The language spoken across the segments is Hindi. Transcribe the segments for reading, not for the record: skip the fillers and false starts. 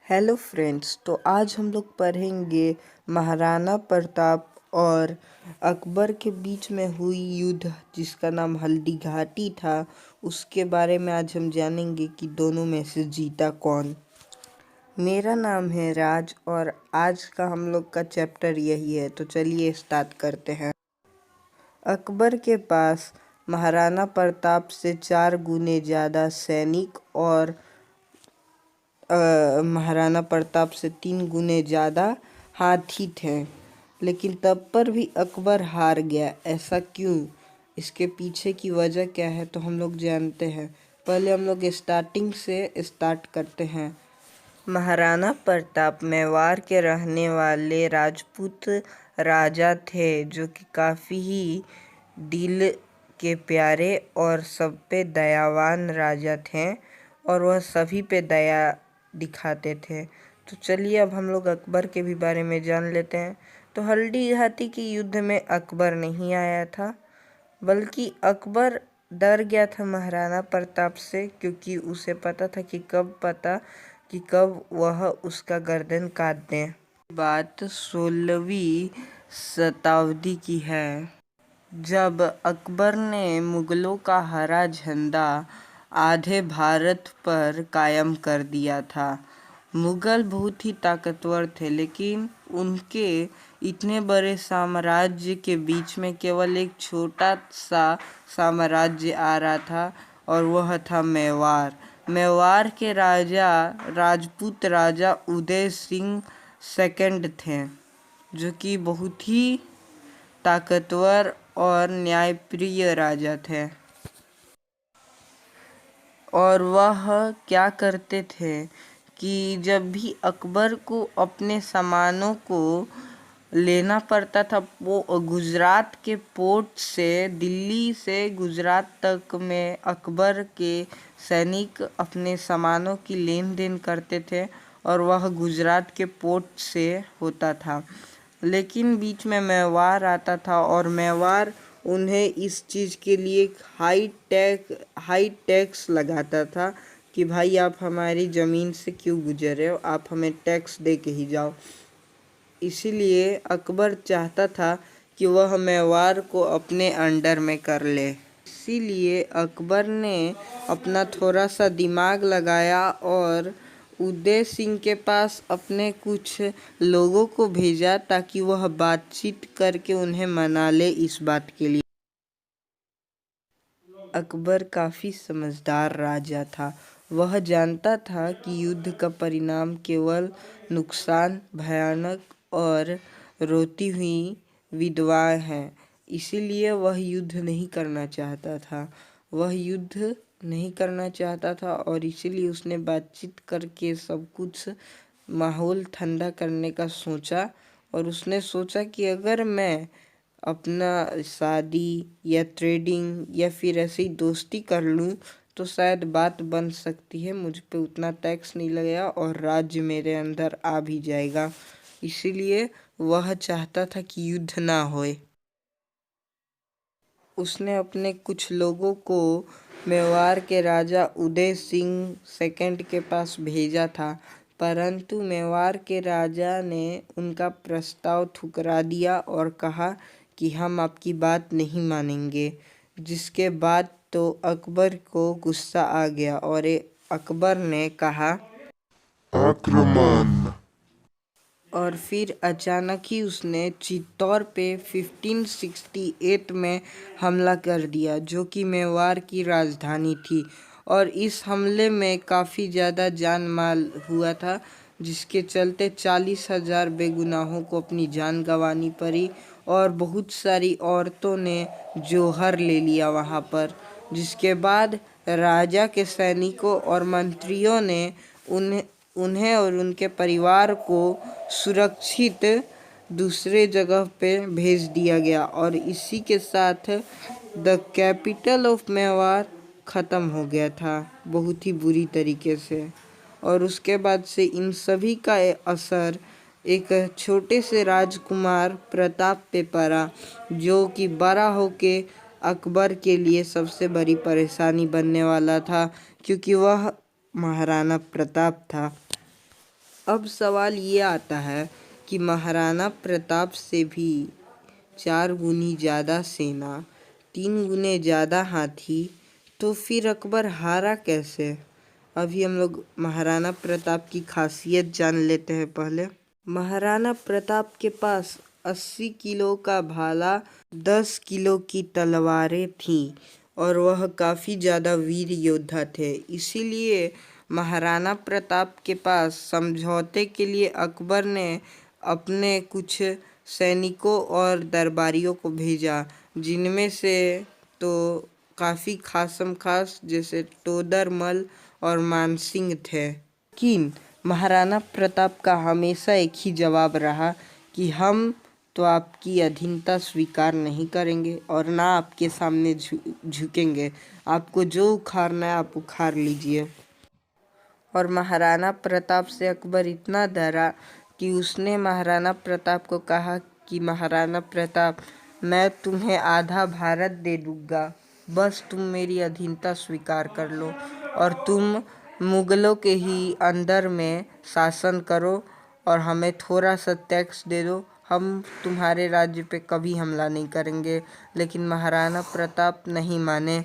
Hello friends. तो आज हम लोग पढ़ेंगे महाराणा प्रताप और अकबर के बीच में हुई युद्ध जिसका नाम हल्दी घाटी था। उसके बारे में आज हम जानेंगे कि दोनों में से जीता कौन। मेरा नाम है राज और आज का हम लोग का चैप्टर यही है। तो चलिए स्टार्ट करते हैं। अकबर के पास महाराणा प्रताप से 4 गुने ज़्यादा सैनिक और महाराणा प्रताप से 3 गुने ज़्यादा हाथी थे, लेकिन तब पर भी अकबर हार गया। ऐसा क्यों? इसके पीछे की वजह क्या है तो हम लोग जानते हैं। पहले हम लोग स्टार्टिंग से स्टार्ट करते हैं। महाराणा प्रताप मेवाड़ के रहने वाले राजपूत राजा थे जो कि काफ़ी ही दिल के प्यारे और सब पे दयावान राजा थे और वह सभी पे दया दिखाते थे। तो चलिए अब हम लोग अकबर के भी बारे में जान लेते हैं। तो हल्दी घाटी के युद्ध में अकबर नहीं आया था, बल्कि अकबर डर गया था महाराणा प्रताप से, क्योंकि उसे पता था कि कब वह उसका गर्दन काट दें। बात 16वीं शताब्दी की है, जब अकबर ने मुगलों का हरा झंडा आधे भारत पर कायम कर दिया था। मुगल बहुत ही ताकतवर थे, लेकिन उनके इतने बड़े साम्राज्य के बीच में केवल एक छोटा सा साम्राज्य आ रहा था और वह था मेवाड़। मेवाड़ के राजा राजपूत राजा उदय सिंह सेकंड थे, जो कि बहुत ही ताकतवर और न्यायप्रिय राजा थे। और वह क्या करते थे कि जब भी अकबर को अपने सामानों को लेना पड़ता था, वो गुजरात के पोर्ट से, दिल्ली से गुजरात तक में अकबर के सैनिक अपने सामानों की लेन देन करते थे और वह गुजरात के पोर्ट से होता था। लेकिन बीच में मेवाड़ आता था और मेवाड़ उन्हें इस चीज़ के लिए हाई टैक्स लगाता था कि भाई आप हमारी ज़मीन से क्यों गुजरे हो, आप हमें टैक्स दे के ही जाओ। इसीलिए अकबर चाहता था कि वह मेवाड़ को अपने अंडर में कर ले। इसीलिए अकबर ने अपना थोड़ा सा दिमाग लगाया और उदय सिंह के पास अपने कुछ लोगों को भेजा ताकि वह बातचीत करके उन्हें मना ले इस बात के लिए। अकबर काफ़ी समझदार राजा था। वह जानता था कि युद्ध का परिणाम केवल नुकसान, भयानक और रोती हुई विधवाएं हैं। इसीलिए वह युद्ध नहीं करना चाहता था और इसीलिए उसने बातचीत करके सब कुछ माहौल ठंडा करने का सोचा। और उसने सोचा कि अगर मैं अपना शादी या ट्रेडिंग या फिर ऐसे ही दोस्ती कर लूँ तो शायद बात बन सकती है, मुझ पे उतना टैक्स नहीं लगेगा और राज्य मेरे अंदर आ भी जाएगा। इसीलिए वह चाहता था कि युद्ध ना होए। उसने अपने कुछ लोगों को मेवाड़ के राजा उदय सिंह सेकंड के पास भेजा था, परंतु मेवाड़ के राजा ने उनका प्रस्ताव ठुकरा दिया और कहा कि हम आपकी बात नहीं मानेंगे। जिसके बाद तो अकबर को गुस्सा आ गया और अकबर ने कहा आक्रमण। और फिर अचानक ही उसने चित्तौड़ पे 1568 में हमला कर दिया, जो कि मेवाड़ की राजधानी थी। और इस हमले में काफ़ी ज़्यादा जान माल हुआ था, जिसके चलते 40,000 बेगुनाहों को अपनी जान गंवानी पड़ी और बहुत सारी औरतों ने जौहर ले लिया वहाँ पर। जिसके बाद राजा के सैनिकों और मंत्रियों ने उन्हें और उनके परिवार को सुरक्षित दूसरे जगह पे भेज दिया गया और इसी के साथ द कैपिटल ऑफ मेवाड़ ख़त्म हो गया था बहुत ही बुरी तरीके से। और उसके बाद से इन सभी का असर एक छोटे से राजकुमार प्रताप पे पड़ा, जो कि बड़ा होके अकबर के लिए सबसे बड़ी परेशानी बनने वाला था, क्योंकि वह महाराणा प्रताप था। अब सवाल ये आता है कि महाराणा प्रताप से भी 4 गुनी ज़्यादा सेना, 3 गुने ज़्यादा हाथी, तो फिर अकबर हारा कैसे? अभी हम लोग महाराणा प्रताप की खासियत जान लेते हैं पहले। महाराणा प्रताप के पास 80 किलो का भाला, 10 किलो की तलवारें थीं और वह काफ़ी ज़्यादा वीर योद्धा थे। इसीलिए महाराणा प्रताप के पास समझौते के लिए अकबर ने अपने कुछ सैनिकों और दरबारियों को भेजा, जिनमें से तो काफ़ी खासम खास जैसे तोदरमल और मानसिंह थे। लेकिन महाराणा प्रताप का हमेशा एक ही जवाब रहा कि हम तो आपकी अधीनता स्वीकार नहीं करेंगे और ना आपके सामने झुकेंगे। आपको जो उखाड़ना है आप उखाड़ लीजिए। और महाराणा प्रताप से अकबर इतना डरा कि उसने महाराणा प्रताप को कहा कि महाराणा प्रताप, मैं तुम्हें आधा भारत दे दूंगा, बस तुम मेरी अधीनता स्वीकार कर लो और तुम मुगलों के ही अंदर में शासन करो और हमें थोड़ा सा टैक्स दे दो, हम तुम्हारे राज्य पे कभी हमला नहीं करेंगे। लेकिन महाराणा प्रताप नहीं माने।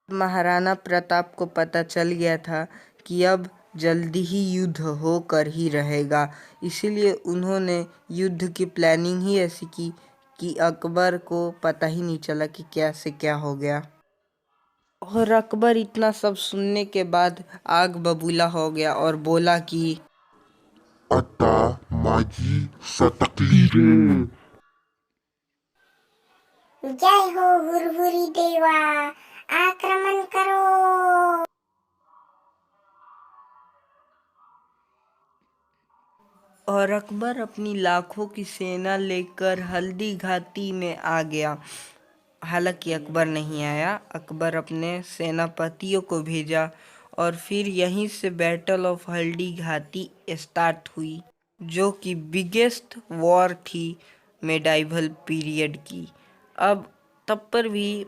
महाराणा प्रताप को पता चल गया था कि अब जल्दी ही युद्ध होकर ही रहेगा, इसीलिए उन्होंने युद्ध की प्लानिंग ही ऐसी की कि अकबर को पता ही नहीं चला कि क्या से क्या हो गया। और अकबर इतना सब सुनने के बाद आग बबूला हो गया और बोला कि आता माझी सतकली रे। जय हो हुरहुरी देवा, आक्रमण करो। और अकबर अपनी लाखों की सेना लेकर हल्दी घाटी में आ गया। हालांकि अकबर नहीं आया, अकबर अपने सेनापतियों को भेजा और फिर यहीं से battle of Haldi Ghati start हुई, जो कि बिगेस्ट वॉर थी मेडाइवल पीरियड की। अब तब पर भी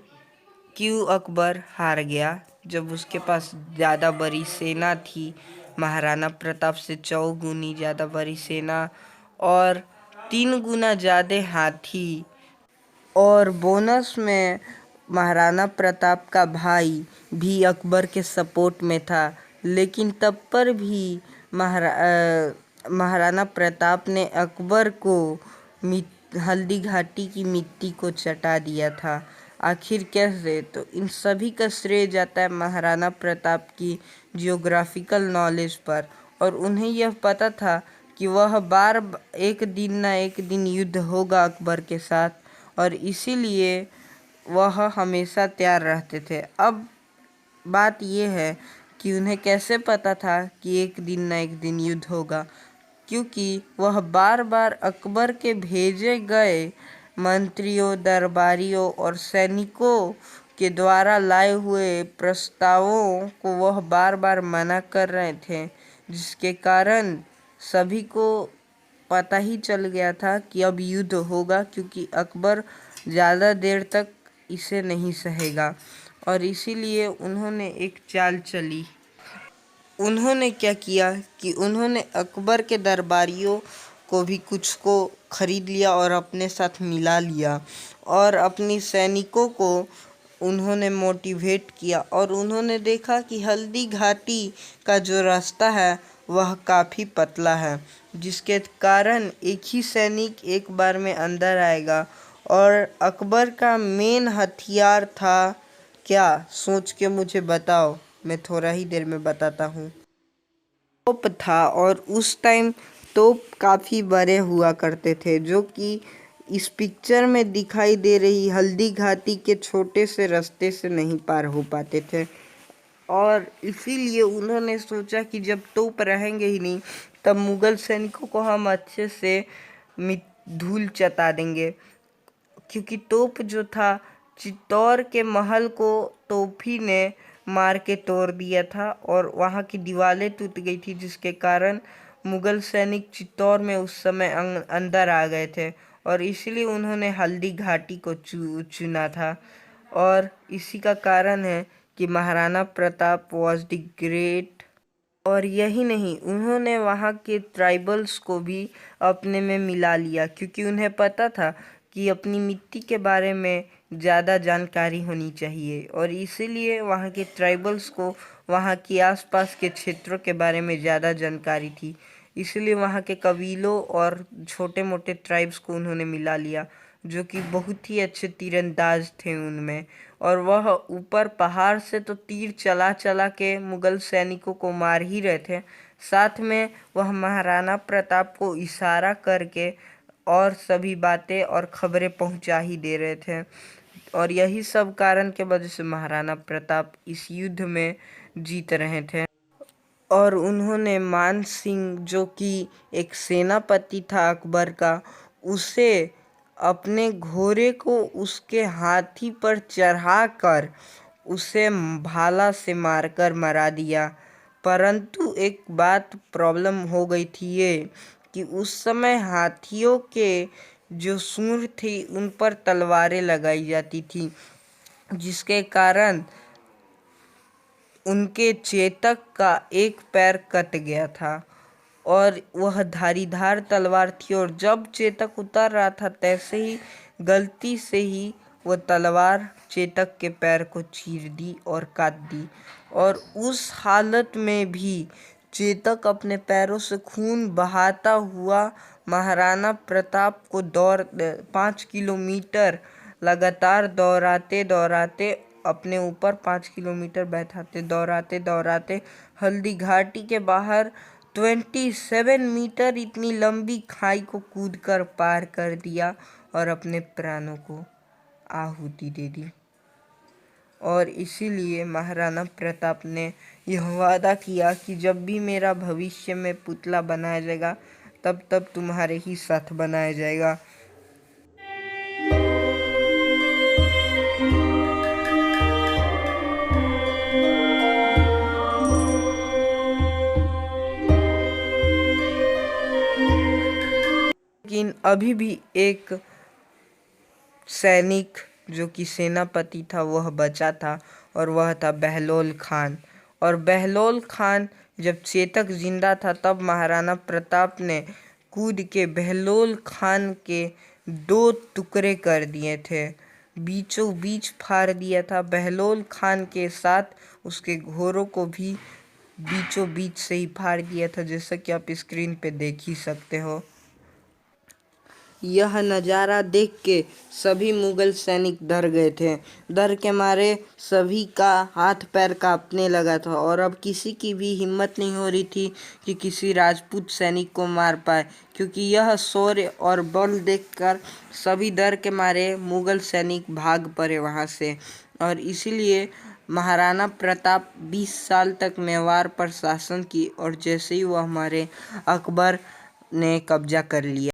क्यों अकबर हार गया, जब उसके पास ज़्यादा बड़ी सेना थी, महाराणा प्रताप से 4 गुनी ज़्यादा बड़ी सेना और 3 गुना ज़्यादा हाथी, और बोनस में महाराणा प्रताप का भाई भी अकबर के सपोर्ट में था। लेकिन तब पर भी महाराणा प्रताप ने अकबर को हल्दी घाटी की मिट्टी को चटा दिया था। आखिर कैसे? तो इन सभी का श्रेय जाता है महाराणा प्रताप की जियोग्राफिकल नॉलेज पर, और उन्हें यह पता था कि वह एक दिन ना एक दिन युद्ध होगा अकबर के साथ, और इसीलिए वह हमेशा तैयार रहते थे। अब बात यह है कि उन्हें कैसे पता था कि एक दिन ना एक दिन युद्ध होगा, क्योंकि वह बार बार अकबर के भेजे गए मंत्रियों, दरबारियों और सैनिकों के द्वारा लाए हुए प्रस्तावों को वह बार बार मना कर रहे थे, जिसके कारण सभी को पता ही चल गया था कि अब युद्ध होगा, क्योंकि अकबर ज़्यादा देर तक इसे नहीं सहेगा। और इसीलिए उन्होंने एक चाल चली। उन्होंने क्या किया कि उन्होंने अकबर के दरबारियों को भी कुछ को खरीद लिया और अपने साथ मिला लिया, और अपनी सैनिकों को उन्होंने मोटिवेट किया, और उन्होंने देखा कि हल्दी घाटी का जो रास्ता है वह काफ़ी पतला है, जिसके कारण एक ही सैनिक एक बार में अंदर आएगा। और अकबर का मेन हथियार था क्या? सोच के मुझे बताओ, मैं थोड़ा ही देर में बताता हूँ। तोप था, और उस टाइम तोप काफ़ी बड़े हुआ करते थे, जो कि इस पिक्चर में दिखाई दे रही हल्दी घाटी के छोटे से रास्ते से नहीं पार हो पाते थे। और इसीलिए उन्होंने सोचा कि जब तोप रहेंगे ही नहीं, तब मुगल सैनिकों को हम अच्छे से धूल चटा देंगे, क्योंकि तोप जो था, चित्तौड़ के महल को तोप ही ने मार के तोड़ दिया था और वहाँ की दीवारें टूट गई थी, जिसके कारण मुगल सैनिक चित्तौड़ में उस समय अंदर आ गए थे, और इसलिए उन्होंने हल्दी घाटी को चुना था। और इसी का कारण है कि Maharana Pratap was the great और यही नहीं, उन्होंने वहाँ के ट्राइबल्स को भी अपने में मिला लिया, क्योंकि उन्हें पता था कि अपनी मिट्टी के बारे में ज़्यादा जानकारी होनी चाहिए, और इसीलिए वहाँ के ट्राइबल्स को वहाँ के आसपास के क्षेत्रों के बारे में ज़्यादा जानकारी थी। इसलिए वहाँ के कबीलों और छोटे मोटे ट्राइब्स को उन्होंने मिला लिया, जो कि बहुत ही अच्छे तीरंदाज थे उनमें। और वह ऊपर पहाड़ से तो तीर चला चला के मुगल सैनिकों को मार ही रहे थे, साथ में वह महाराणा प्रताप को इशारा करके और सभी बातें और खबरें पहुंचा ही दे रहे थे। और यही सब कारण के वजह से महाराणा प्रताप इस युद्ध में जीत रहे थे। और उन्होंने मान सिंह, जो कि एक सेनापति था अकबर का, उसे अपने घोड़े को उसके हाथी पर चढ़ाकर उसे भाला से मारकर मरा दिया। परंतु एक बात प्रॉब्लम हो गई थी ये कि उस समय हाथियों के जो सूंड थी उन पर तलवारें लगाई जाती थी, जिसके कारण उनके चेतक का एक पैर कट गया था और वह धारीधार तलवार थी, और जब चेतक उतर रहा था तैसे ही गलती से ही वह तलवार चेतक के पैर को चीर दी और काट दी। और उस हालत में भी चेतक अपने पैरों से खून बहाता हुआ महाराणा प्रताप को 5 किलोमीटर लगातार दौड़ाते दौड़ाते अपने ऊपर 5 किलोमीटर बैठाते दौड़ाते दौड़ाते हल्दी घाटी के बाहर 27 मीटर इतनी लंबी खाई को कूदकर पार कर दिया और अपने प्राणों को आहुति दे दी। और इसीलिए महाराणा प्रताप ने यह वादा किया कि जब भी मेरा भविष्य में पुतला बनाया जाएगा तब तब तुम्हारे ही साथ बनाया जाएगा। लेकिन अभी भी एक सैनिक जो कि सेनापति था वह बचा था, और वह था बहलोल खान। और बहलोल खान जब चेतक जिंदा था तब महाराणा प्रताप ने कूद के बहलोल खान के 2 टुकड़े कर दिए थे, बीचों बीच फाड़ दिया था। बहलोल खान के साथ उसके घोड़ों को भी बीचों बीच से ही फाड़ दिया था, जैसा कि आप स्क्रीन पे देख ही सकते हो। यह नज़ारा देख के सभी मुगल सैनिक डर गए थे। डर के मारे सभी का हाथ पैर कांपने लगा था, और अब किसी की भी हिम्मत नहीं हो रही थी कि किसी राजपूत सैनिक को मार पाए, क्योंकि यह शौर्य और बल देखकर सभी डर के मारे मुगल सैनिक भाग पड़े वहाँ से। और इसीलिए महाराणा प्रताप 20 साल तक मेवाड़ पर शासन की, और जैसे ही वह हमारे अकबर ने कब्जा कर लिया।